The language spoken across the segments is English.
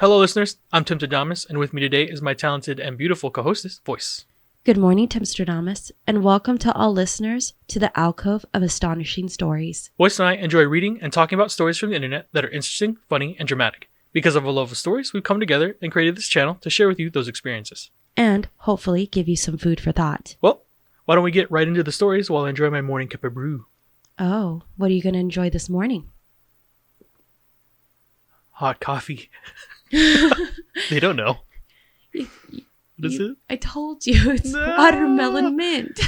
Hello, listeners. I'm Timstradamus, and with me today is my talented and beautiful co-hostess, Voyse. Good morning, Timstradamus, and welcome to all listeners to the alcove of astonishing stories. Voyse and I enjoy reading and talking about stories from the internet that are interesting, funny, and dramatic. Because of our love of stories, we've come together and created this channel to share with you those experiences. And hopefully give you some food for thought. Well, why don't we get right into the stories while I enjoy my morning cup of brew. Oh, what are you going to enjoy this morning? Hot coffee. They don't know. What is it? I told you, it's watermelon mint.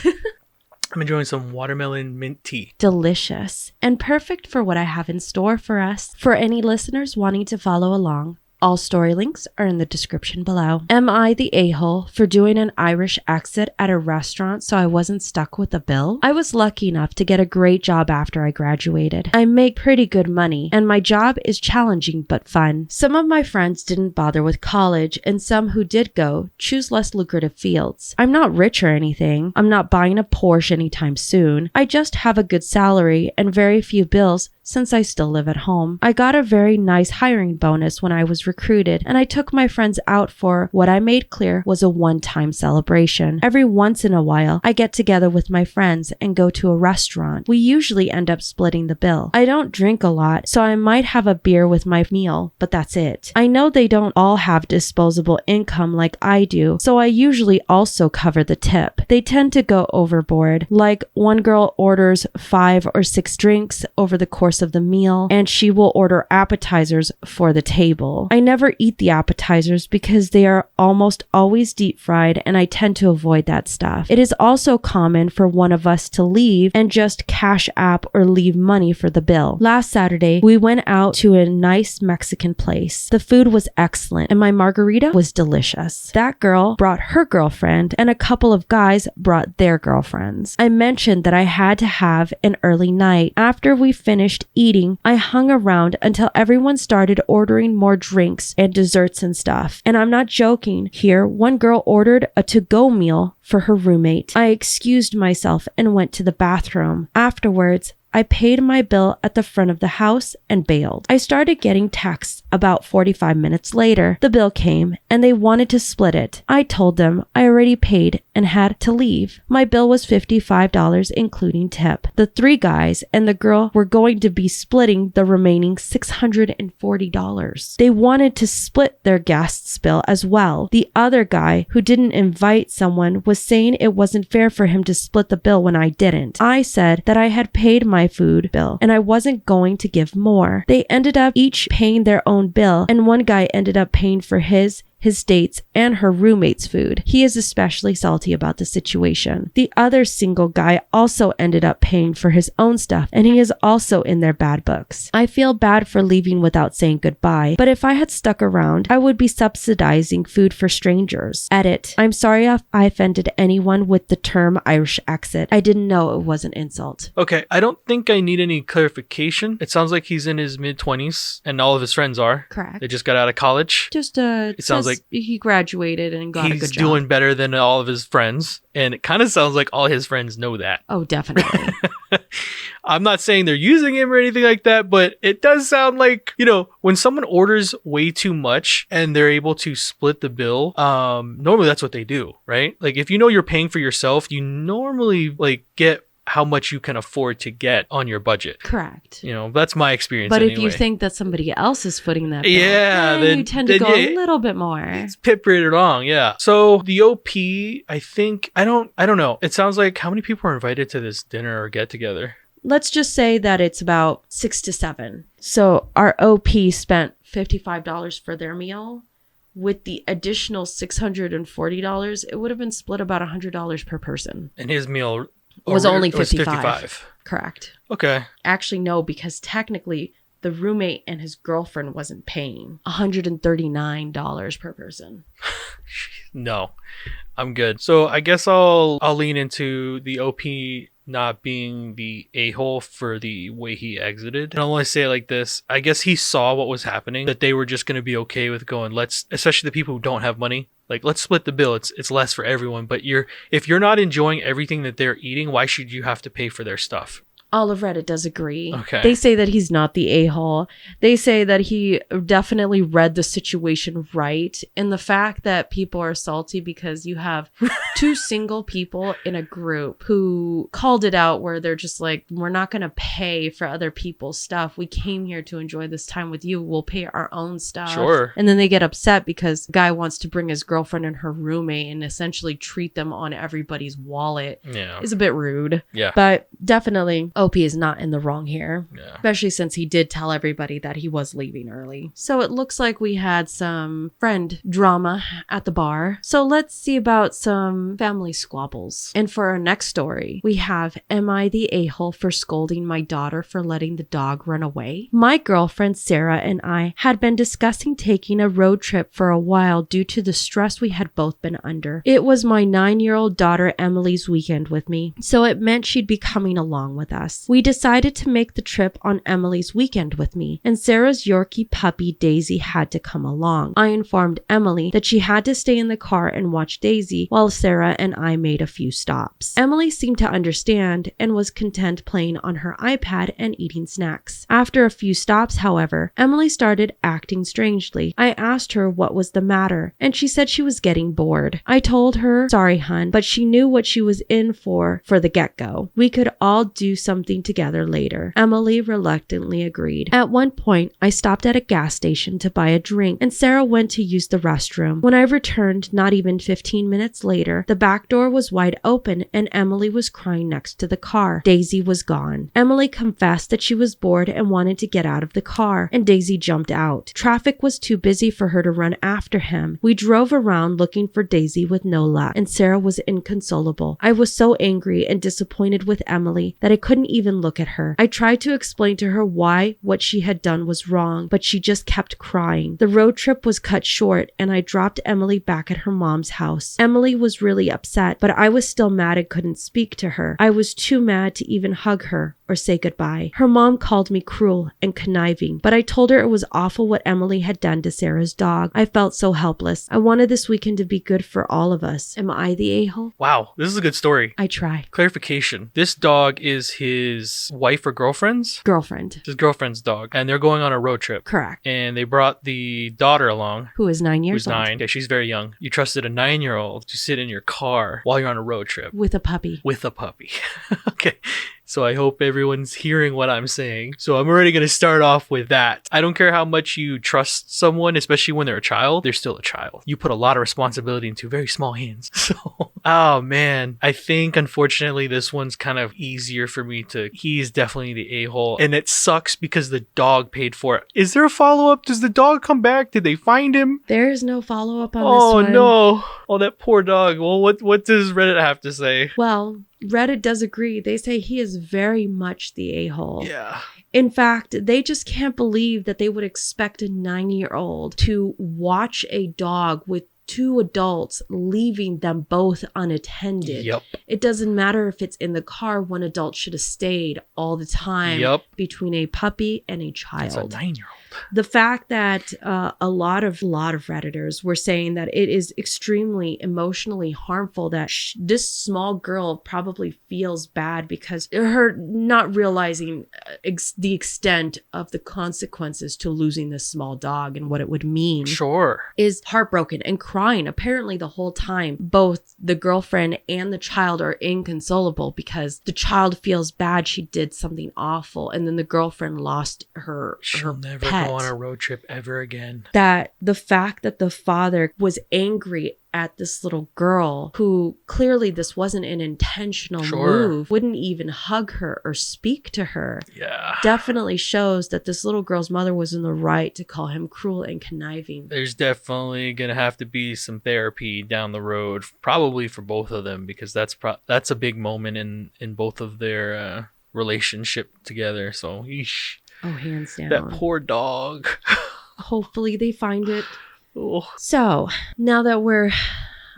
I'm enjoying some watermelon mint tea. Delicious and perfect for what I have in store for us. For any listeners wanting to follow along, all story links are in the description below. Am I the a-hole for doing an Irish exit at a restaurant so I wasn't stuck with a bill? I was lucky enough to get a great job after I graduated. I make pretty good money, and my job is challenging but fun. Some of my friends didn't bother with college, and some who did go choose less lucrative fields. I'm not rich or anything. I'm not buying a Porsche anytime soon. I just have a good salary and very few bills since I still live at home. I got a very nice hiring bonus when I was recruited, and I took my friends out for what I made clear was a one-time celebration. Every once in a while, I get together with my friends and go to a restaurant. We usually end up splitting the bill. I don't drink a lot, so I might have a beer with my meal, but that's it. I know they don't all have disposable income like I do, so I usually also cover the tip. They tend to go overboard. Like one girl orders 5 or 6 drinks over the course of the meal, and she will order appetizers for the table. I never eat the appetizers because they are almost always deep fried, and I tend to avoid that stuff. It is also common for one of us to leave and just cash app or leave money for the bill. Last Saturday, we went out to a nice Mexican place. The food was excellent, and my margarita was delicious. That girl brought her girlfriend, and a couple of guys brought their girlfriends. I mentioned that I had to have an early night. After we finished eating, I hung around until everyone started ordering more drinks and desserts and stuff. And I'm not joking here. One girl ordered a to-go meal for her roommate. I excused myself and went to the bathroom. Afterwards, I paid my bill at the front of the house and bailed. I started getting texts about 45 minutes later. The bill came and they wanted to split it. I told them I already paid and had to leave. My bill was $55 including tip. The 3 guys and the girl were going to be splitting the remaining $640. They wanted to split their guest's bill as well. The other guy who didn't invite someone was saying it wasn't fair for him to split the bill when I didn't. I said that I had paid my food bill and I wasn't going to give more. They ended up each paying their own bill, and one guy ended up paying for his date's and her roommate's food. He is especially salty about the situation. The other single guy also ended up paying for his own stuff, and he is also in their bad books. I feel bad for leaving without saying goodbye, but if I had stuck around, I would be subsidizing food for strangers. Edit. I'm sorry if I offended anyone with the term Irish exit. I didn't know it was an insult. Okay, I don't think I need any clarification. It sounds like he's in his mid-20s, and all of his friends are. Correct. They just got out of college. It sounds like he graduated and got a good job. He's doing better than all of his friends, and it kind of sounds like all his friends know that. Oh, definitely. I'm not saying they're using him or anything like that, but it does sound like, when someone orders way too much and they're able to split the bill, normally that's what they do, right? Like if you know you're paying for yourself, you normally get how much you can afford to get on your budget. Correct. That's my experience. But anyway. if you think that somebody else is footing that bill, then you tend to go a little bit more. It's pip right along, yeah. So the OP, I think, I don't know. It sounds like how many people are invited to this dinner or get together? Let's just say that it's about 6 to 7. So our OP spent $55 for their meal. With the additional $640, it would have been split about $100 per person. And his meal was only 55. Correct. Okay. Actually, no, because technically the roommate and his girlfriend wasn't paying $139 per person. No, I'm good. So I guess I'll lean into the OP not being the a-hole for the way he exited. And I'll only say it like this. I guess he saw what was happening, that they were just going to be okay with going, especially the people who don't have money, let's split the bill. It's less for everyone. But if you're not enjoying everything that they're eating, why should you have to pay for their stuff? All of Reddit does agree. Okay. They say that he's not the a-hole. They say that he definitely read the situation right. And the fact that people are salty because you have two single people in a group who called it out where they're just like, we're not going to pay for other people's stuff. We came here to enjoy this time with you. We'll pay our own stuff. Sure. And then they get upset because the guy wants to bring his girlfriend and her roommate and essentially treat them on everybody's wallet. Yeah. Is a bit rude. Yeah. But definitely OP is not in the wrong here. Yeah. Especially since he did tell everybody that he was leaving early. So it looks like we had some friend drama at the bar. So let's see about some family squabbles. And for our next story, we have, am I the a-hole for scolding my daughter for letting the dog run away? My girlfriend Sarah and I had been discussing taking a road trip for a while due to the stress we had both been under. It was my 9-year-old daughter Emily's weekend with me, so it meant she'd be coming along with us. We decided to make the trip on Emily's weekend with me, and Sarah's Yorkie puppy Daisy had to come along. I informed Emily that she had to stay in the car and watch Daisy while Sarah and I made a few stops. Emily seemed to understand and was content playing on her iPad and eating snacks. After a few stops, however, Emily started acting strangely. I asked her what was the matter, and she said she was getting bored. I told her, sorry hun, but she knew what she was in for the get-go. We could all do something together later. Emily reluctantly agreed. At one point, I stopped at a gas station to buy a drink, and Sarah went to use the restroom. When I returned, not even 15 minutes later, the back door was wide open and Emily was crying next to the car. Daisy was gone. Emily confessed that she was bored and wanted to get out of the car, and Daisy jumped out. Traffic was too busy for her to run after him. We drove around looking for Daisy with no luck, and Sarah was inconsolable. I was so angry and disappointed with Emily that I couldn't even look at her. I tried to explain to her why what she had done was wrong, but she just kept crying. The road trip was cut short, and I dropped Emily back at her mom's house. Emily was really upset, but I was still mad and couldn't speak to her. I was too mad to even hug her or say goodbye. Her mom called me cruel and conniving, but I told her it was awful what Emily had done to Sarah's dog. I felt so helpless. I wanted this weekend to be good for all of us. Am I the a-hole? Wow, this is a good story. I try. Clarification. This dog is his wife or girlfriend's? Girlfriend. His girlfriend's dog. And they're going on a road trip. Correct. And they brought the daughter along. Who is 9 years Who's old. 9. Okay, she's very young. You trusted a 9-year-old to sit in your car while you're on a road trip. With a puppy. With a puppy. Okay. So I hope everyone's hearing what I'm saying. So I'm already going to start off with that. I don't care how much you trust someone, especially when they're a child, they're still a child. You put a lot of responsibility into very small hands. So, oh man, I think unfortunately this one's kind of easier for me to, he's definitely the a-hole. And it sucks because the dog paid for it. Is there a follow-up? Does the dog come back? Did they find him? There is no follow-up on this one. Oh no. Oh, that poor dog. Well, what does Reddit have to say? Well, Reddit does agree. They say he is very much the a-hole. Yeah. In fact, they just can't believe that they would expect a 9-year-old to watch a dog with two adults leaving them both unattended. Yep. It doesn't matter if it's in the car. One adult should have stayed all the time. Yep. Between a puppy and a child. It's a 9-year-old. The fact that a lot of Redditors were saying that it is extremely emotionally harmful that this small girl probably feels bad because her not realizing the extent of the consequences to losing this small dog and what it would mean. Sure. Is heartbroken and crying apparently the whole time. Both the girlfriend and the child are inconsolable because the child feels bad she did something awful, and then the girlfriend lost her Never pet. go on a road trip ever again. That the fact that the father was angry at this little girl who clearly this wasn't an intentional move, wouldn't even hug her or speak to her. Yeah. Definitely shows that this little girl's mother was in the right to call him cruel and conniving. There's definitely going to have to be some therapy down the road, probably for both of them, because that's a big moment in both of their relationship together. So, yeesh. Oh, hands down. That poor dog. Hopefully they find it. Oh. So, now that we're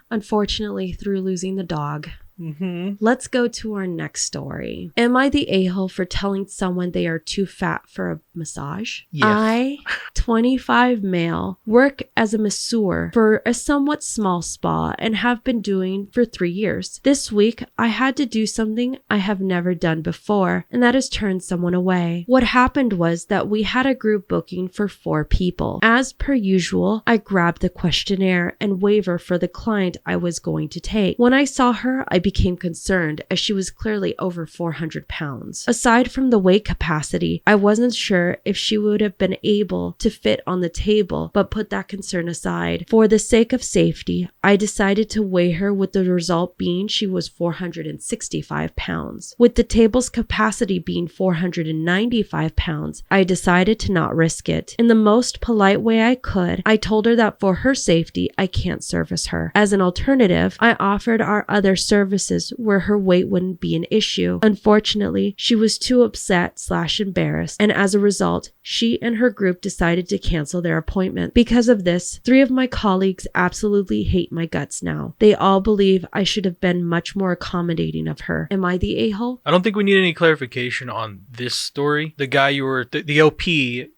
unfortunately through losing the dog, Let's go to our next story. Am I the a-hole for telling someone they are too fat for a massage? Yes. I, 25 male, work as a masseur for a somewhat small spa and have been doing for 3 years. This week, I had to do something I have never done before, and that is turn someone away. What happened was that we had a group booking for 4 people. As per usual, I grabbed the questionnaire and waiver for the client I was going to take. When I saw her, I became concerned as she was clearly over 400 pounds. Aside from the weight capacity, I wasn't sure if she would have been able to fit on the table, but put that concern aside. For the sake of safety, I decided to weigh her, with the result being she was 465 pounds. With the table's capacity being 495 pounds, I decided to not risk it. In the most polite way I could, I told her that for her safety, I can't service her. As an alternative, I offered our other services where her weight wouldn't be an issue. Unfortunately, she was too upset/embarrassed, and as a result, she and her group decided to cancel their appointment. Because of this, 3 of my colleagues absolutely hate my guts now. They all believe I should have been much more accommodating of her. Am I the a-hole? I don't think we need any clarification on this story. The guy the OP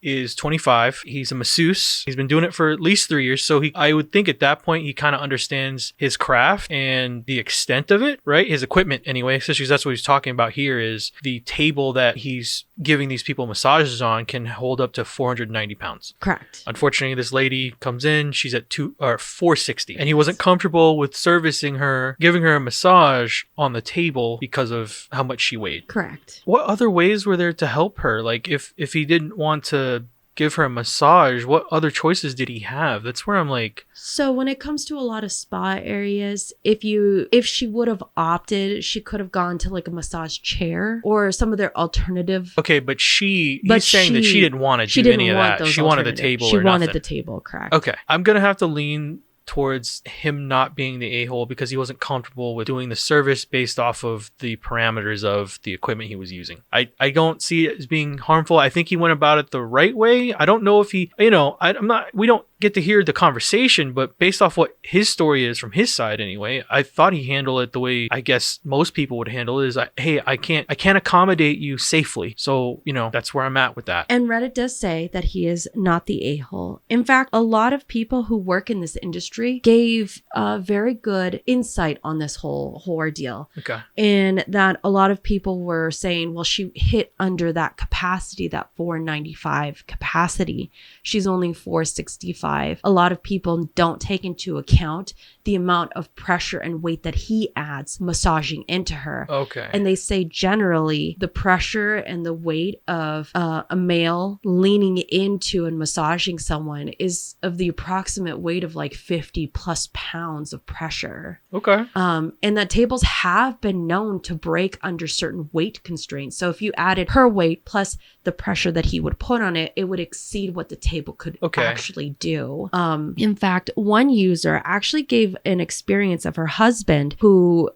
is 25. He's a masseuse. He's been doing it for at least 3 years. So I would think at that point, he kind of understands his craft and the extent of it, right? His equipment anyway, especially because that's what he's talking about here, is the table that he's giving these people massages on can hold up to 490 pounds. Correct. Unfortunately, this lady comes in, she's at 460, and he wasn't comfortable with servicing her, giving her a massage on the table because of how much she weighed. Correct. What other ways were there to help her? Like if he didn't want to give her a massage, what other choices did he have? That's where I'm like... So when it comes to a lot of spa areas, if she would have opted, she could have gone to like a massage chair or some of their alternative. Okay, but he's saying that she didn't want to do any of that. She wanted the table. She wanted the table, correct. Okay, I'm going to have to lean towards him not being the a-hole because he wasn't comfortable with doing the service based off of the parameters of the equipment he was using. I don't see it as being harmful. I think he went about it the right way. I don't know if he, we don't get to hear the conversation, but based off what his story is from his side anyway, I thought he handled it the way I guess most people would handle it, is hey, I can't accommodate you safely. So, that's where I'm at with that. And Reddit does say that he is not the a-hole. In fact, a lot of people who work in this industry gave very good insight on this whole ordeal. Okay. And that a lot of people were saying, well, she hit under that capacity, that 495 capacity. She's only 465. A lot of people don't take into account the amount of pressure and weight that he adds massaging into her. Okay. And they say generally the pressure and the weight of a male leaning into and massaging someone is of the approximate weight of like 50 plus pounds of pressure. Okay. And that tables have been known to break under certain weight constraints. So if you added her weight plus the pressure that he would put on it, it would exceed what the table could actually do. In fact, one user actually gave an experience of her husband who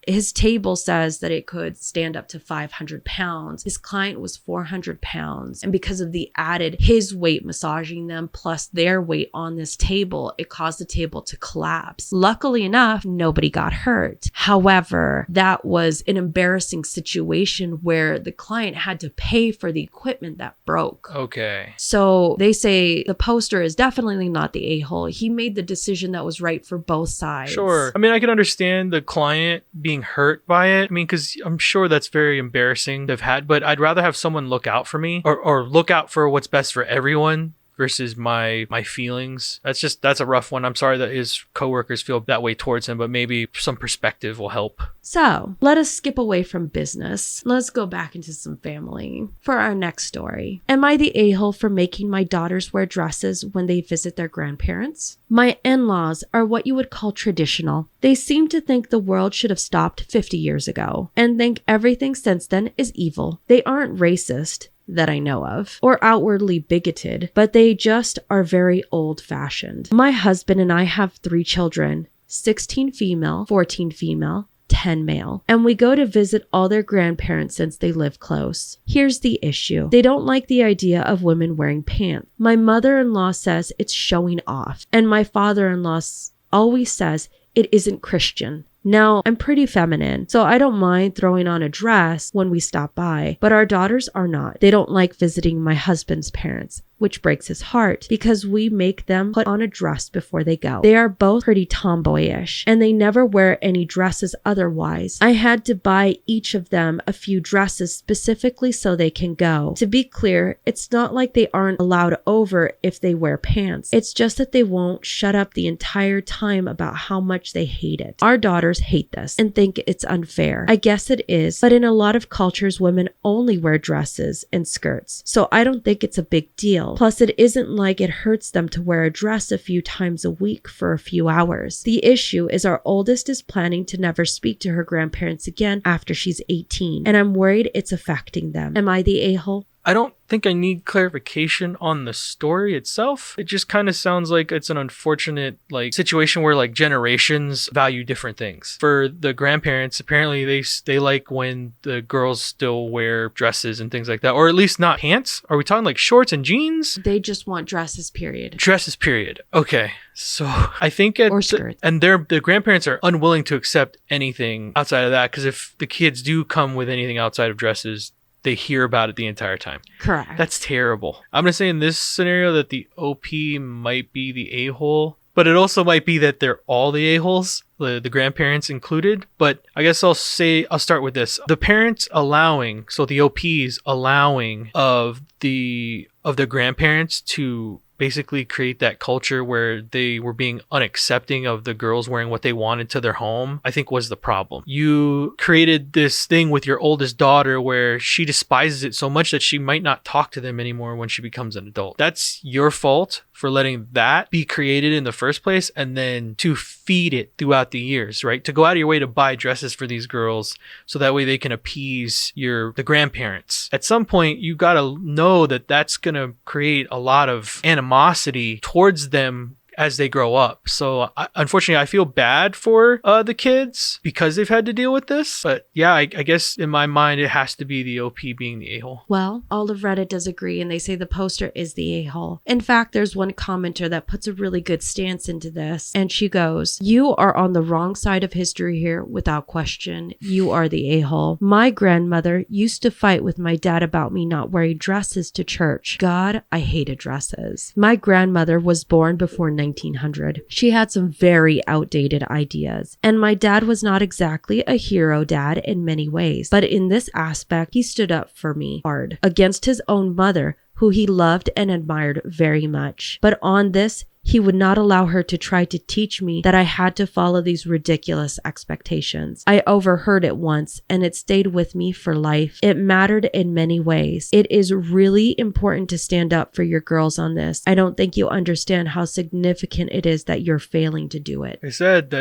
his table says that it could stand up to 500 pounds. His client was 400 pounds. And because of the added his weight massaging them plus their weight on this table, it caused the table to collapse. Luckily enough, nobody got hurt. However, that was an embarrassing situation where the client had to pay for the equipment that broke. Okay. So they say the poster is definitely not the a-hole. He made the decision that was right for both sides. Sure. I mean, I can understand the client being hurt by it. I mean, because I'm sure that's very embarrassing to have had, but I'd rather have someone look out for me or look out for what's best for everyone versus my feelings. That's a rough one. I'm sorry that his coworkers feel that way towards him, but maybe some perspective will help. So let us skip away from business. Let's go back into some family for our next story. Am I the a-hole for making my daughters wear dresses when they visit their grandparents? My in-laws are what you would call traditional. They seem to think the world should have stopped 50 years ago and think everything since then is evil. They aren't racist that I know of, or outwardly bigoted, but they just are very old-fashioned. My husband and I have 3 children, 16 female, 14 female, 10 male, and we go to visit all their grandparents since they live close. Here's the issue. They don't like the idea of women wearing pants. My mother-in-law says it's showing off, and my father-in-law always says it isn't Christian. Now, I'm pretty feminine, so I don't mind throwing on a dress when we stop by, but our daughters are not. They don't like visiting my husband's parents, which breaks his heart because we make them put on a dress before they go. They are both pretty tomboyish, and they never wear any dresses otherwise. I had to buy each of them a few dresses specifically so they can go. To be clear, it's not like they aren't allowed over if they wear pants. It's just that they won't shut up the entire time about how much they hate it. Our daughters hate this and think it's unfair. I guess it is, but in a lot of cultures, women only wear dresses and skirts, so I don't think it's a big deal. Plus, it isn't like it hurts them to wear a dress a few times a week for a few hours. The issue is our oldest is planning to never speak to her grandparents again after she's 18, and I'm worried it's affecting them. Am I the a-hole? I don't think I need clarification on the story itself. It just kind of sounds like it's an unfortunate situation where generations value different things. For the grandparents, apparently they like when the girls still wear dresses and things like that, or at least not pants. Are we talking shorts and jeans? They just want dresses, period. Dresses, period. Okay. So I think or skirts. And the grandparents are unwilling to accept anything outside of that, because if the kids do come with anything outside of dresses, they hear about it the entire time. Correct. That's terrible. I'm going to say in this scenario that the OP might be the a-hole, but it also might be that they're all the a-holes, the grandparents included. But I guess I'll start with this. The parents allowing, so the OPs allowing of the grandparents to basically create that culture where they were being unaccepting of the girls wearing what they wanted to their home, I think was the problem. You created this thing with your oldest daughter where she despises it so much that she might not talk to them anymore when she becomes an adult. That's your fault for letting that be created in the first place, and then to feed it throughout the years, right? To go out of your way to buy dresses for these girls so that way they can appease the grandparents. At some point, you gotta know that that's gonna create a lot of animosity towards them as they grow up. So unfortunately, I feel bad for the kids because they've had to deal with this. But yeah, I guess in my mind, it has to be the OP being the a-hole. Well, all of Reddit does agree, and they say the poster is the a-hole. In fact, there's one commenter that puts a really good stance into this, and she goes, "You are on the wrong side of history here without question. You are the a-hole. My grandmother used to fight with my dad about me not wearing dresses to church. God, I hated dresses. My grandmother was born before 1900. She had some very outdated ideas, and my dad was not exactly a hero dad in many ways, but in this aspect, he stood up for me hard against his own mother, who he loved and admired very much. But on this, he would not allow her to try to teach me that I had to follow these ridiculous expectations. I overheard it once, and it stayed with me for life. It mattered in many ways. It is really important to stand up for your girls on this. I don't think you understand how significant it is that you're failing to do it." I said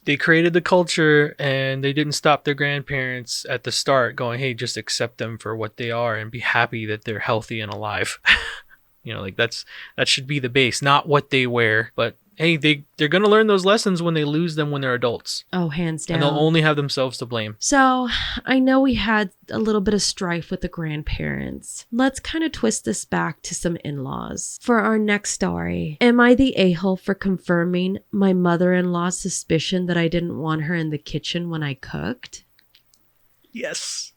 they created the culture and they didn't stop their grandparents at the start going, hey, just accept them for what they are and be happy that they're healthy and alive. That should be the base, not what they wear. But hey, they're going to learn those lessons when they lose them when they're adults. Oh, hands down. And they'll only have themselves to blame. So I know we had a little bit of strife with the grandparents. Let's kind of twist this back to some in-laws. For our next story, am I the a-hole for confirming my mother-in-law's suspicion that I didn't want her in the kitchen when I cooked? Yes.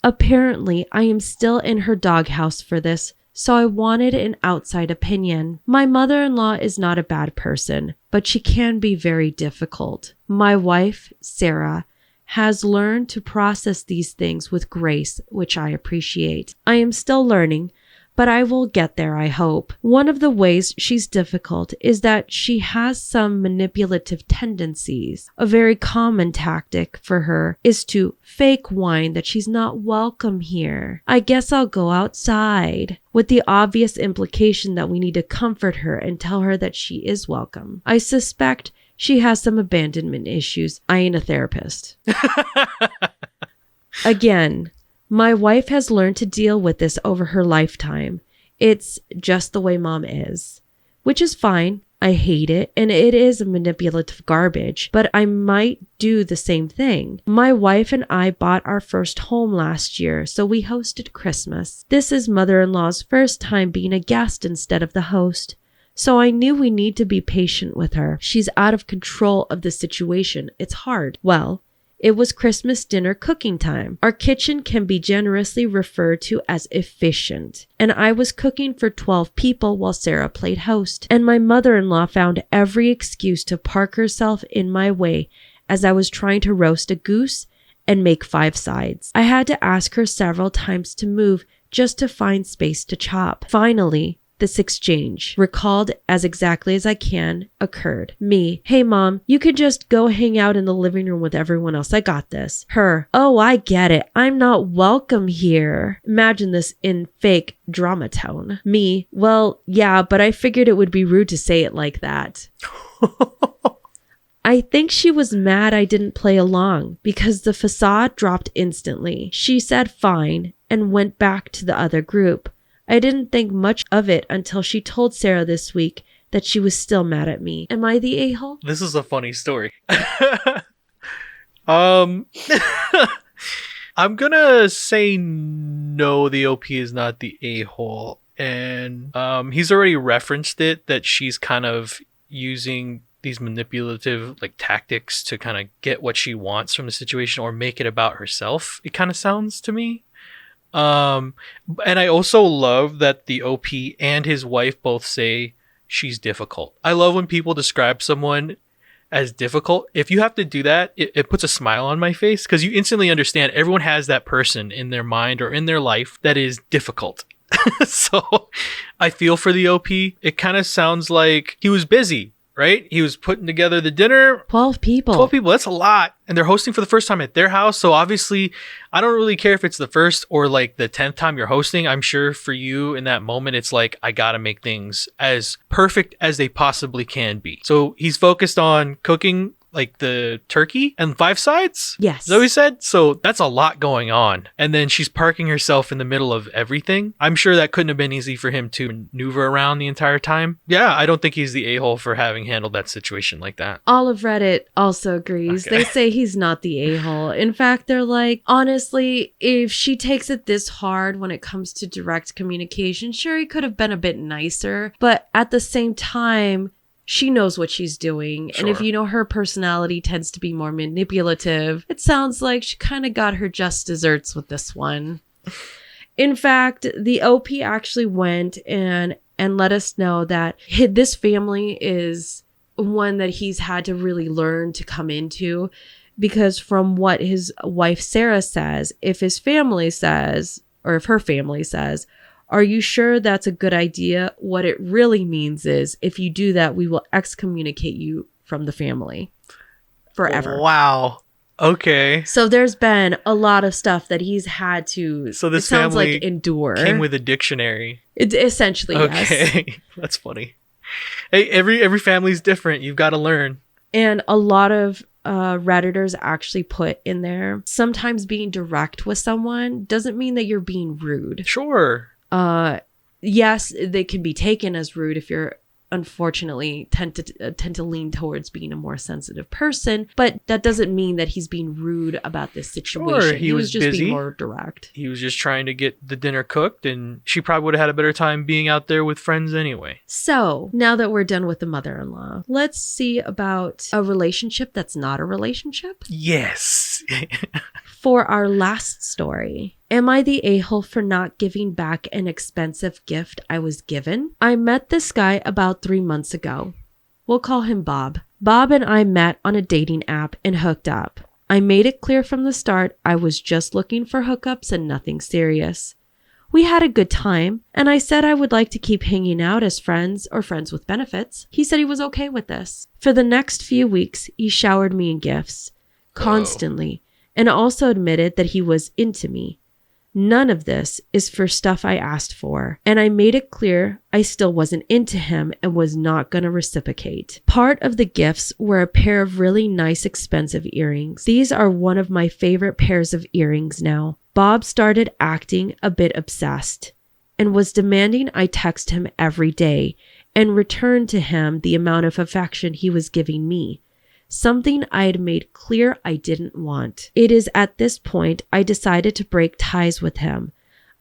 Apparently, I am still in her doghouse for this, so I wanted an outside opinion. My mother-in-law is not a bad person, but she can be very difficult. My wife, Sarah, has learned to process these things with grace, which I appreciate. I am still learning, but I will get there, I hope. One of the ways she's difficult is that she has some manipulative tendencies. A very common tactic for her is to fake whine that she's not welcome here. I guess I'll go outside, with the obvious implication that we need to comfort her and tell her that she is welcome. I suspect she has some abandonment issues. I ain't a therapist. Again, my wife has learned to deal with this over her lifetime. It's just the way mom is, which is fine. I hate it, and it is a manipulative garbage, but I might do the same thing. My wife and I bought our first home last year, so we hosted Christmas. This is mother-in-law's first time being a guest instead of the host, So I knew we need to be patient with her. She's out of control of the situation. It's hard. Well, it was Christmas dinner cooking time. Our kitchen can be generously referred to as efficient. And I was cooking for 12 people while Sarah played host. And my mother-in-law found every excuse to park herself in my way as I was trying to roast a goose and make 5 sides. I had to ask her several times to move just to find space to chop. Finally, this exchange, recalled as exactly as I can, occurred. Me, hey mom, you could just go hang out in the living room with everyone else. I got this. Her, oh, I get it. I'm not welcome here. Imagine this in fake drama tone. Me, well, yeah, but I figured it would be rude to say it like that. I think she was mad I didn't play along because the facade dropped instantly. She said fine and went back to the other group. I didn't think much of it until she told Sarah this week that she was still mad at me. Am I the a-hole? This is a funny story. I'm gonna say no, the OP is not the a-hole. And he's already referenced it, that she's kind of using these manipulative like tactics to kind of get what she wants from the situation or make it about herself. It kind of sounds to me. And I also love that the OP and his wife both say she's difficult. I love when people describe someone as difficult. If you have to do that, it puts a smile on my face because you instantly understand everyone has that person in their mind or in their life that is difficult. So I feel for the OP. It kind of sounds like he was busy, right? He was putting together the dinner. 12 people. 12 people, that's a lot. And they're hosting for the first time at their house. So obviously, I don't really care if it's the first or like the 10th time you're hosting. I'm sure for you in that moment, it's like, I got to make things as perfect as they possibly can be. So he's focused on cooking like the turkey and 5 sides? Yes. Is that what he said? So that's a lot going on. And then she's parking herself in the middle of everything. I'm sure that couldn't have been easy for him to maneuver around the entire time. Yeah, I don't think he's the a-hole for having handled that situation like that. All of Reddit also agrees. Okay. They say he's not the a-hole. In fact, they're like, honestly, if she takes it this hard when it comes to direct communication, sure, he could have been a bit nicer. But at the same time, she knows what she's doing. Sure. And if you know her personality tends to be more manipulative, it sounds like she kind of got her just desserts with this one. In fact, the OP actually went and let us know that this family is one that he's had to really learn to come into, because from what his wife Sarah says, if his family says, or if her family says, "Are you sure that's a good idea?" What it really means is, if you do that, we will excommunicate you from the family forever. Wow. Okay. So there's been a lot of stuff that he's had to, So this it sounds family like, endure. came with a dictionary. It essentially, yes. Okay. That's funny. Hey, every family's different. You've got to learn. And a lot of Redditors actually put in there, sometimes being direct with someone doesn't mean that you're being rude. Sure. Yes, they can be taken as rude if you're unfortunately tend to lean towards being a more sensitive person, but that doesn't mean that he's being rude about this situation. Sure, he was just busy. being more direct. He was just trying to get the dinner cooked, and she probably would have had a better time being out there with friends anyway. So now that we're done with the mother-in-law, let's see about a relationship that's not a relationship. Yes. For our last story, am I the a-hole for not giving back an expensive gift I was given? I met this guy about 3 months ago. We'll call him Bob. Bob and I met on a dating app and hooked up. I made it clear from the start I was just looking for hookups and nothing serious. We had a good time, and I said I would like to keep hanging out as friends or friends with benefits. He said he was okay with this. For the next few weeks, he showered me in gifts, constantly, and also admitted that he was into me. None of this is for stuff I asked for, and I made it clear I still wasn't into him and was not going to reciprocate. Part of the gifts were a pair of really nice expensive earrings. These are one of my favorite pairs of earrings now. Bob started acting a bit obsessed and was demanding I text him every day and return to him the amount of affection he was giving me. Something I had made clear I didn't want. It is at this point I decided to break ties with him.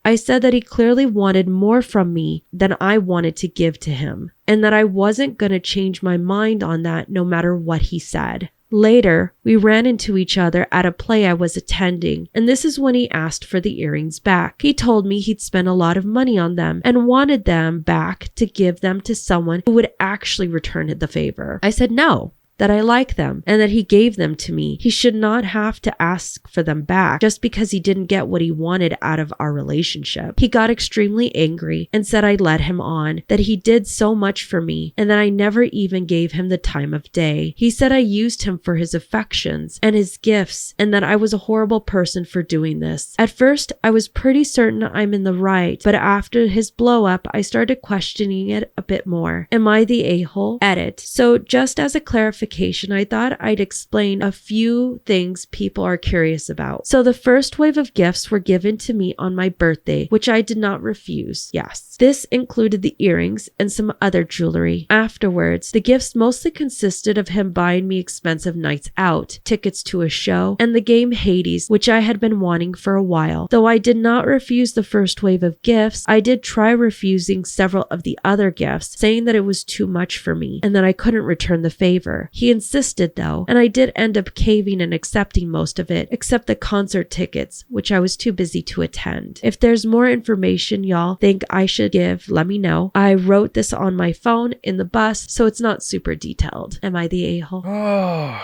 I said that he clearly wanted more from me than I wanted to give to him, and that I wasn't going to change my mind on that no matter what he said. Later, we ran into each other at a play I was attending, and this is when he asked for the earrings back. He told me he'd spent a lot of money on them and wanted them back to give them to someone who would actually return the favor. I said no, that I like them and that he gave them to me. He should not have to ask for them back just because he didn't get what he wanted out of our relationship. He got extremely angry and said I led him on, that he did so much for me and that I never even gave him the time of day. He said I used him for his affections and his gifts and that I was a horrible person for doing this. At first, I was pretty certain I'm in the right, but after his blow up, I started questioning it a bit more. Am I the a-hole? Edit. So just as a clarification, I thought I'd explain a few things people are curious about. So the first wave of gifts were given to me on my birthday, which I did not refuse. Yes. This included the earrings and some other jewelry. Afterwards, the gifts mostly consisted of him buying me expensive nights out, tickets to a show, and the game Hades, which I had been wanting for a while. Though I did not refuse the first wave of gifts, I did try refusing several of the other gifts, saying that it was too much for me and that I couldn't return the favor. He insisted though, and I did end up caving and accepting most of it, except the concert tickets, which I was too busy to attend. If there's more information y'all think I should give, let me know. I wrote this on my phone in the bus, so it's not super detailed. Am I the a-hole? Oh,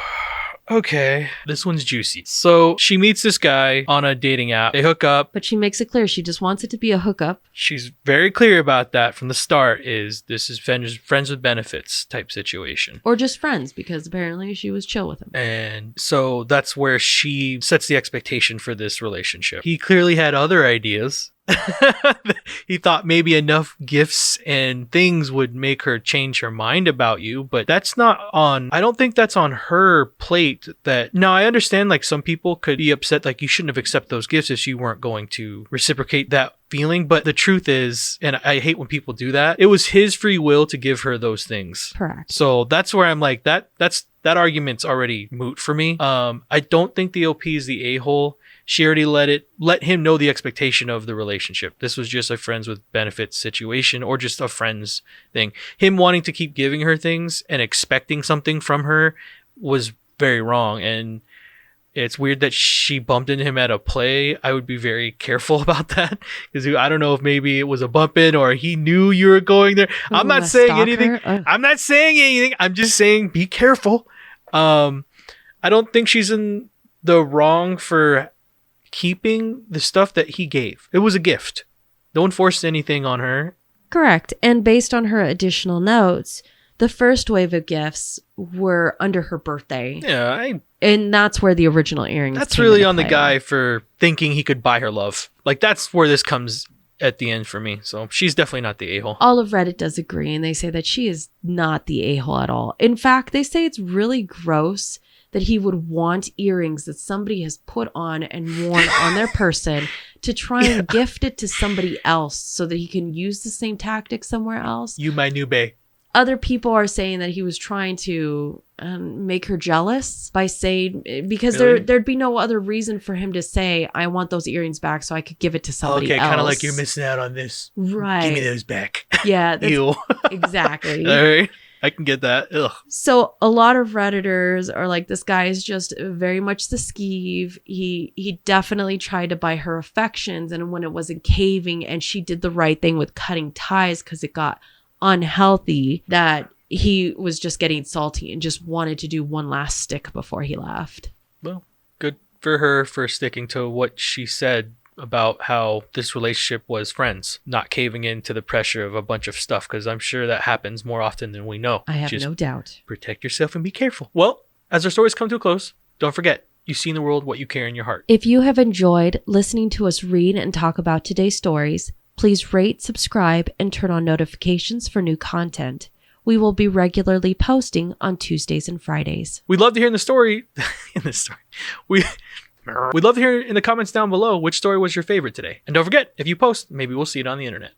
okay. This one's juicy. So she meets this guy on a dating app. They hook up. But she makes it clear she just wants it to be a hookup. She's very clear about that from the start. This is friends with benefits type situation. Or just friends, because apparently she was chill with him. And so that's where she sets the expectation for this relationship. He clearly had other ideas. He thought maybe enough gifts and things would make her change her mind about you, but I don't think that's on her plate. Now I understand like some people could be upset like you shouldn't have accepted those gifts if you weren't going to reciprocate that feeling, but the truth is, and I hate when people do that, it was his free will to give her those things. Correct. So that's where I'm like that argument's already moot for me. I don't think the OP is the a-hole. She already let him know the expectation of the relationship. This was just a friends with benefits situation or just a friends thing. Him wanting to keep giving her things and expecting something from her was very wrong. And it's weird that she bumped into him at a play. I would be very careful about that because I don't know if maybe it was a bump in or he knew you were going there. I'm not saying anything. I'm not saying anything. I'm just saying be careful. I don't think she's in the wrong for keeping the stuff that he gave. It was a gift. No one forced anything on her. Correct. And based on her additional notes, the first wave of gifts were under her birthday. Yeah, and that's where the original earrings That's really on the guy for thinking he could buy her love. Like, that's where this comes at the end for me. So she's definitely not the a-hole. All of Reddit does agree, and they say that she is not the a-hole at all. In fact, they say it's really gross that he would want earrings that somebody has put on and worn on their person to try and gift it to somebody else so that he can use the same tactic somewhere else. You my new bae. Other people are saying that he was trying to make her jealous by saying, because Really? there'd be no other reason for him to say, I want those earrings back so I could give it to somebody else. Okay, kind of like you're missing out on this. Right. Give me those back. Yeah. Ew. Exactly. All right. I can get that. Ugh. So a lot of Redditors are like, this guy is just very much the skeeve. He definitely tried to buy her affections, and when it wasn't caving and she did the right thing with cutting ties because it got unhealthy, that he was just getting salty and just wanted to do one last stick before he left. Well, good for her for sticking to what she said about how this relationship was friends, not caving into the pressure of a bunch of stuff, because I'm sure that happens more often than we know. I have Just no doubt. protect yourself and be careful. Well, as our stories come to a close, don't forget, you see in the world what you carry in your heart. If you have enjoyed listening to us read and talk about today's stories, please rate, subscribe, and turn on notifications for new content. We will be regularly posting on Tuesdays and Fridays. We'd love to hear We'd love to hear in the comments down below which story was your favorite today. And don't forget, if you post, maybe we'll see it on the internet.